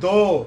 2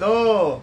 2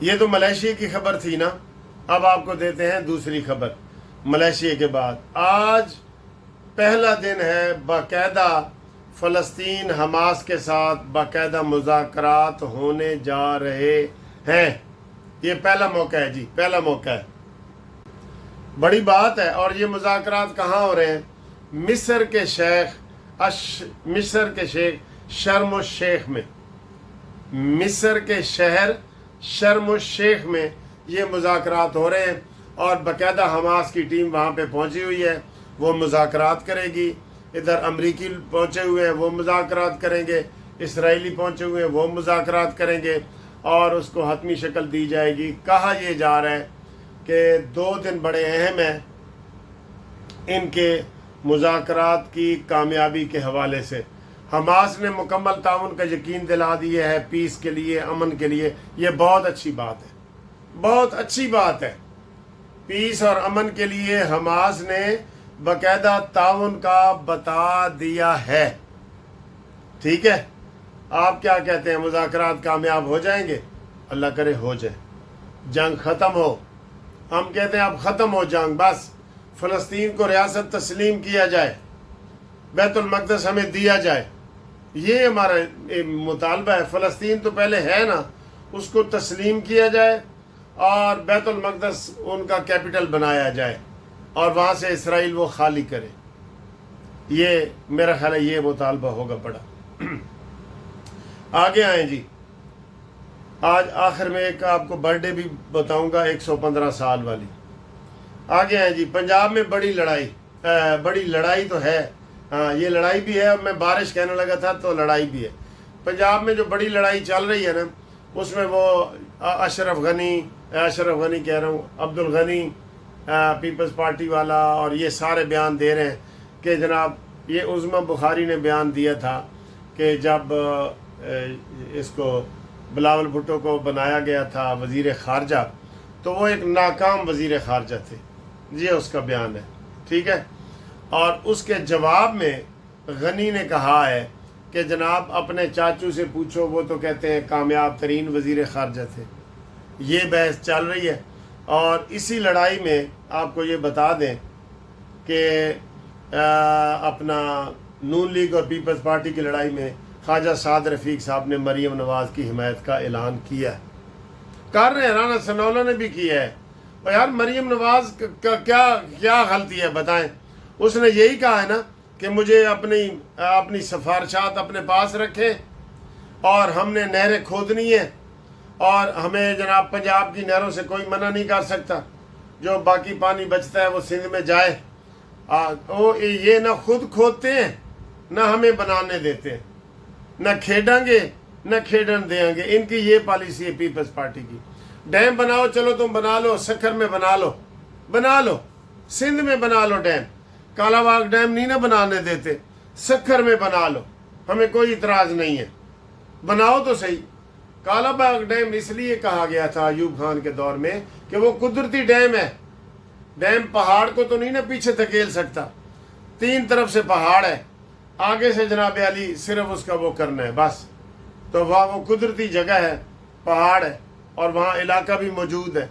یہ تو ملیشیا کی خبر تھی نا، اب آپ کو دیتے ہیں دوسری خبر ملیشیا کے بعد۔ آج پہلا دن ہے باقاعدہ فلسطین حماس کے ساتھ باقاعدہ مذاکرات ہونے جا رہے ہیں۔ یہ پہلا موقع ہے جی، پہلا موقع ہے، بڑی بات ہے۔ اور یہ مذاکرات کہاں ہو رہے ہیں؟ مصر کے شرم الشیخ میں، مصر کے شہر شرم الشیخ میں یہ مذاکرات ہو رہے ہیں، اور باقاعدہ حماس کی ٹیم وہاں پہ پہنچی ہوئی ہے، وہ مذاکرات کرے گی۔ ادھر امریکی پہنچے ہوئے ہیں، وہ مذاکرات کریں گے، اسرائیلی پہنچے ہوئے ہیں، وہ مذاکرات کریں گے، اور اس کو حتمی شکل دی جائے گی۔ کہا یہ جا رہا ہے کہ 2 دن بڑے اہم ہیں ان کے مذاکرات کی کامیابی کے حوالے سے۔ حماس نے مکمل تعاون کا یقین دلا دیا ہے پیس کے لیے، امن کے لیے۔ یہ بہت اچھی بات ہے، بہت اچھی بات ہے۔ پیس اور امن کے لیے حماس نے باقاعدہ تعاون کا بتا دیا ہے، ٹھیک ہے۔ آپ کیا کہتے ہیں، مذاکرات کامیاب ہو جائیں گے؟ اللہ کرے ہو جائے، جنگ ختم ہو۔ ہم کہتے ہیں اب ختم ہو جنگ، بس فلسطین کو ریاست تسلیم کیا جائے، بیت المقدس ہمیں دیا جائے، یہ ہمارا مطالبہ ہے۔ فلسطین تو پہلے ہے نا، اس کو تسلیم کیا جائے اور بیت المقدس ان کا کیپٹل بنایا جائے، اور وہاں سے اسرائیل وہ خالی کرے۔ یہ میرا خیال ہے یہ مطالبہ ہوگا بڑا۔ آگے آئیں جی، آج آخر میں ایک آپ کو برتھ ڈے بھی بتاؤں گا، 115 سال والی۔ آگے آئیں جی، پنجاب میں بڑی لڑائی تو ہے، ہاں یہ لڑائی بھی ہے، میں بارش کہنے لگا تھا تو لڑائی بھی ہے۔ پنجاب میں جو بڑی لڑائی چل رہی ہے نا، اس میں وہ اشرف غنی کہہ رہا ہوں، عبد الغنی پیپلز پارٹی والا، اور یہ سارے بیان دے رہے ہیں کہ جناب یہ عظمی بخاری نے بیان دیا تھا کہ جب اس کو بلاول بھٹو کو بنایا گیا تھا وزیر خارجہ تو وہ ایک ناکام وزیر خارجہ تھے، یہ اس کا بیان ہے، ٹھیک ہے۔ اور اس کے جواب میں غنی نے کہا ہے کہ جناب اپنے چاچو سے پوچھو، وہ تو کہتے ہیں کامیاب ترین وزیر خارجہ تھے۔ یہ بحث چل رہی ہے، اور اسی لڑائی میں آپ کو یہ بتا دیں کہ اپنا نون لیگ اور پیپلز پارٹی کی لڑائی میں خواجہ سعد رفیق صاحب نے مریم نواز کی حمایت کا اعلان کیا ہے، کر رہے ہیں، رانا ثناءاللہ نے بھی کیا ہے۔ اور یار مریم نواز کا کیا غلطی ہے بتائیں؟ اس نے یہی کہا ہے نا کہ مجھے اپنی سفارشات اپنے پاس رکھیں، اور ہم نے نہریں کھودنی ہیں، اور ہمیں جناب پنجاب کی نہروں سے کوئی منع نہیں کر سکتا، جو باقی پانی بچتا ہے وہ سندھ میں جائے۔ یہ نہ خود کھودتے ہیں، نہ ہمیں بنانے دیتے ہیں، نہ کھیڈیں گے نہ کھیڈن دیں گے۔ ان کی یہ پالیسی ہے پیپلز پارٹی کی۔ ڈیم بناؤ، چلو تم بنا لو، سکھر میں بنا لو، سندھ میں بنا لو ڈیم، کالا باغ ڈیم نہیں نہ بنانے دیتے، سکھر میں بنا لو، ہمیں کوئی اعتراض نہیں ہے، بناؤ تو صحیح۔ کالا باغ ڈیم اس لیے کہا گیا تھا ایوب خان کے دور میں کہ وہ قدرتی ڈیم ہے، ڈیم پہاڑ کو تو نہیں نہ پیچھے دھکیل سکتا، 3 طرف سے پہاڑ ہے، آگے سے جناب علی صرف اس کا وہ کرنا ہے بس، تو وہاں وہ قدرتی جگہ ہے، پہاڑ ہے، اور وہاں علاقہ بھی موجود ہے۔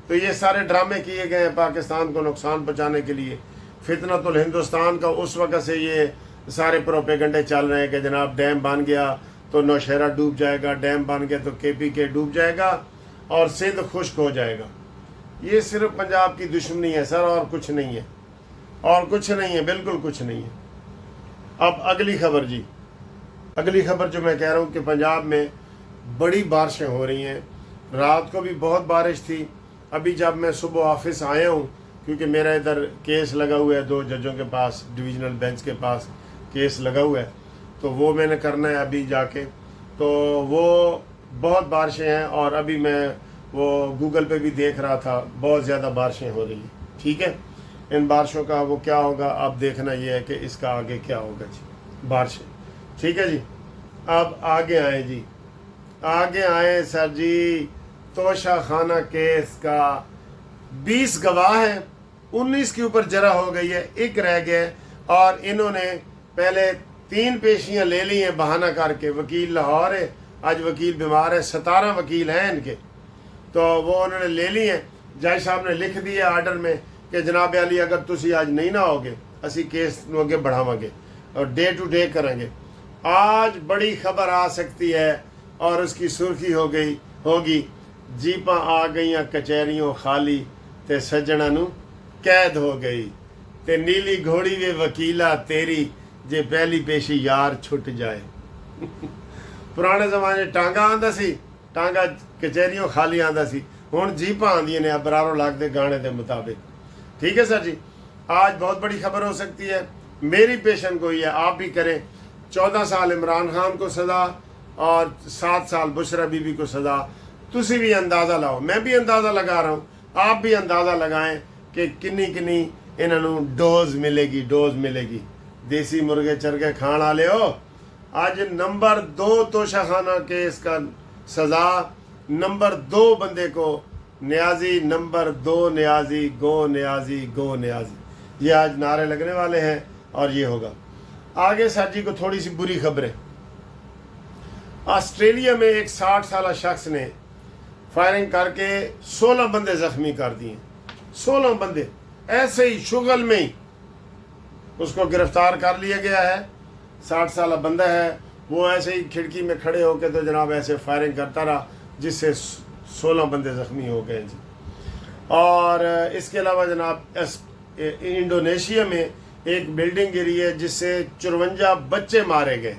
تو یہ سارے ڈرامے کیے گئے ہیں پاکستان کو نقصان پہنچانے کے لیے۔ فتنۃ الہندوستان کا اس وقت سے یہ سارے پروپیگنڈے چل رہے ہیں کہ جناب ڈیم بن گیا تو نوشہرہ ڈوب جائے گا، ڈیم بن گیا تو KPK ڈوب جائے گا، اور سندھ خشک ہو جائے گا۔ یہ صرف پنجاب کی دشمنی ہے سر، اور کچھ نہیں ہے، اور کچھ نہیں ہے، بالکل کچھ نہیں ہے۔ اب اگلی خبر جی، اگلی خبر جو میں کہہ رہا ہوں کہ پنجاب میں بڑی بارشیں ہو رہی ہیں، رات کو بھی بہت بارش تھی۔ ابھی جب میں صبح آفس آیا ہوں، کیونکہ میرا ادھر کیس لگا ہوا ہے 2 ججوں کے پاس، ڈویژنل بینچ کے پاس کیس لگا ہوا ہے، تو وہ میں نے کرنا ہے ابھی جا کے، تو وہ بہت بارشیں ہیں، اور ابھی میں وہ گوگل پہ بھی دیکھ رہا تھا، بہت زیادہ بارشیں ہو رہی ہیں، ٹھیک ہے۔ ان بارشوں کا وہ کیا ہوگا، اب دیکھنا یہ ہے کہ اس کا آگے کیا ہوگا جی، بارشیں، ٹھیک ہے جی۔ اب آگے آئیں جی، آگے آئیں سر جی، توشہ خانہ کیس کا 20 گواہ ہیں، 19 کے اوپر جرح ہو گئی ہے، 1 رہ گیا ہے، اور انہوں نے پہلے 3 پیشیاں لے لی ہیں بہانہ کر کے، وکیل لاہور ہے، آج وکیل بیمار ہے، 17 وکیل ہیں ان کے، تو وہ انہوں نے لے لی ہیں. جج صاحب نے لکھ دیا آرڈر میں کہ جناب علی اگر تسی آج نہیں نہ ہوگے اسی کیس نو اگے بڑھاواں گے اور ڈے ٹو ڈے کریں گے. آج بڑی خبر آ سکتی ہے اور اس کی سرخی ہوگی جیپاں آ گئیاں کچہریوں خالی تے سجنا نو قید ہو گئی تے نیلی گھوڑی وے وکیلا تیری جے پہلی پیشی یار چھٹ جائے. پرانے زمانے ٹانگا آندا سی, ٹانگا کچہریوں خالی آندا سی, ہن جیپاں آندیاں نے ابرارو لاگ دے گانے دے مطابق. ٹھیک ہے سر جی. آج بہت بڑی خبر ہو سکتی ہے, میری پیشن گوئی ہے, آپ بھی کریں. 14 سال عمران خان کو سزا اور 7 سال بشرا بی بی کو سزا. تسی بھی اندازہ لاؤ, میں بھی اندازہ لگا رہا ہوں, آپ بھی اندازہ لگائیں کہ کنی انہوں ڈوز ملے گی. دیسی مرغے چرگے کھان والے ہو. آج نمبر 2 توشہ خانہ کیس کا سزا, نمبر 2 بندے کو نیازی, نمبر 2 نیازی, گو نیازی, گو نیازی. یہ آج نعرے لگنے والے ہیں اور یہ ہوگا. آگے سر جی کو تھوڑی سی بری خبریں. آسٹریلیا میں ایک 60 سالہ شخص نے فائرنگ کر کے 16 بندے زخمی کر دیے. 16 بندے ایسے ہی شغل میں ہی اس کو گرفتار کر لیا گیا ہے. 60 سالہ بندہ ہے, وہ ایسے ہی کھڑکی میں کھڑے ہو کے تو جناب ایسے فائرنگ کرتا رہا جس سے 16 بندے زخمی ہو گئے جی. اور اس کے علاوہ جناب انڈونیشیا میں ایک بلڈنگ گری ہے جس سے 54 بچے مارے گئے.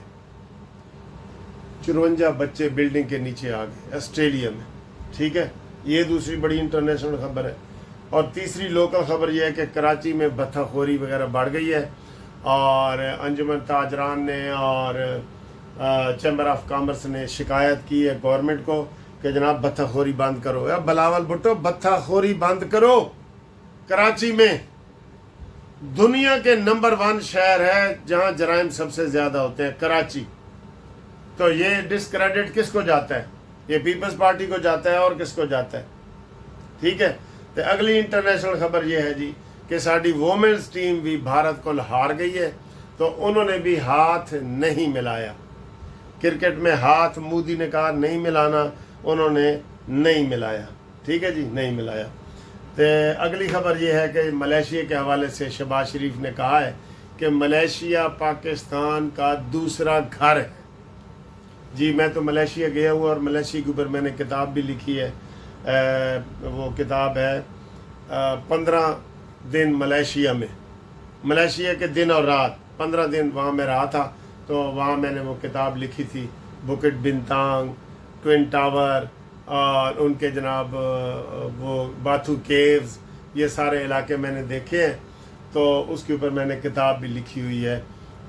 54 بچے بلڈنگ کے نیچے آ گئے آسٹریلیا میں. ٹھیک ہے, یہ دوسری بڑی انٹرنیشنل خبر ہے. اور تیسری لوکل خبر یہ ہے کہ کراچی میں بتہ خوری وغیرہ بڑھ گئی ہے اور انجمن تاجران نے اور چیمبر آف کامرس نے شکایت کی ہے گورنمنٹ کو کہ جناب بتہ خوری بند کرو. یا بلاول بھٹو, بتہ خوری بند کرو. کراچی میں دنیا کے نمبر 1 شہر ہے جہاں جرائم سب سے زیادہ ہوتے ہیں, کراچی. تو یہ ڈسکریڈٹ کس کو جاتا ہے؟ یہ پیپلز پارٹی کو جاتا ہے اور کس کو جاتا ہے؟ ٹھیک ہے. تو اگلی انٹرنیشنل خبر یہ ہے جی کہ ساری وومنز ٹیم بھی بھارت کو ہار گئی ہے. تو انہوں نے بھی ہاتھ نہیں ملایا. کرکٹ میں ہاتھ مودی نے کہا نہیں ملانا, انہوں نے نہیں ملایا. ٹھیک ہے جی, نہیں ملایا. تو اگلی خبر یہ ہے کہ ملیشیا کے حوالے سے شہباز شریف نے کہا ہے کہ ملیشیا پاکستان کا دوسرا گھر ہے. جی میں تو ملیشیا گیا ہوں اور ملیشیا کے اوپر میں نے کتاب بھی لکھی ہے. وہ کتاب ہے 15 دن ملیشیا میں, ملیشیا کے دن اور رات. 15 دن وہاں میں رہا تھا تو وہاں میں نے وہ کتاب لکھی تھی. بکٹ بنتانگ, ٹوئن ٹاور اور ان کے جناب وہ باتھو کیوز, یہ سارے علاقے میں نے دیکھے ہیں. تو اس کے اوپر میں نے کتاب بھی لکھی ہوئی ہے.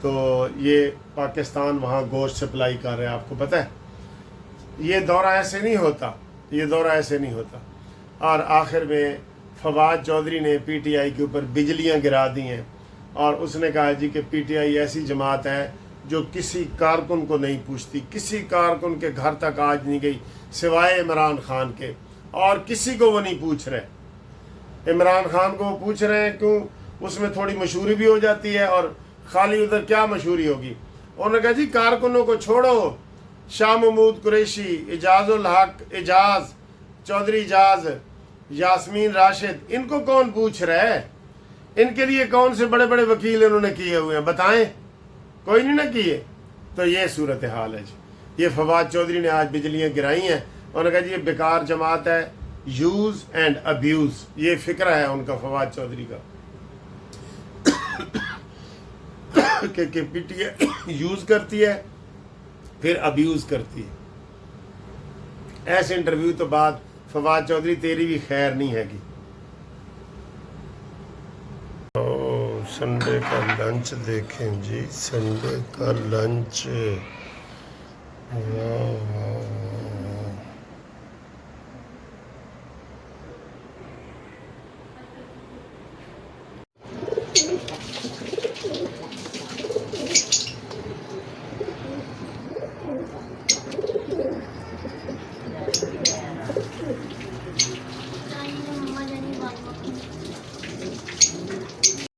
تو یہ پاکستان وہاں گوشت سپلائی کر رہا ہے, آپ کو پتہ ہے. یہ دورہ ایسے نہیں ہوتا, یہ دورہ ایسے نہیں ہوتا. اور آخر میں فواد چودھری نے پی ٹی آئی کے اوپر بجلیاں گرا دی ہیں اور اس نے کہا جی کہ پی ٹی آئی ایسی جماعت ہے جو کسی کارکن کو نہیں پوچھتی, کسی کارکن کے گھر تک آج نہیں گئی سوائے عمران خان کے, اور کسی کو وہ نہیں پوچھ رہے. عمران خان کو وہ پوچھ رہے ہیں کیوں؟ اس میں تھوڑی مشہوری بھی ہو جاتی ہے, اور خالی ادھر کیا مشہوری ہوگی. انہوں نے کہا جی کارکنوں کو چھوڑو, شاہ محمود قریشی, اجاز الحق اجاز, چودھری اجاز, یاسمین راشد, ان کو کون پوچھ رہا ہے؟ ان کے لیے کون سے بڑے بڑے وکیل انہوں نے کیے ہوئے ہیں بتائیں؟ کوئی نہیں نہ کیے. تو یہ صورتحال ہے جی. یہ فواد چودھری نے آج بجلیاں گرائی ہیں. انہوں نے کہا جی یہ بیکار جماعت ہے, یوز اینڈ ابیوز, یہ فکرہ ہے ان کا فواد چودھری کا کہ پی ٹی آئی یوز کرتی ہے پھر ابیوز کرتی ہے. ایسے انٹرویو تو بعد فواد چودھری تیری بھی خیر نہیں ہے گی. سنڈے کا لنچ دیکھیں جی, سنڈے کا لنچ. واہ واہ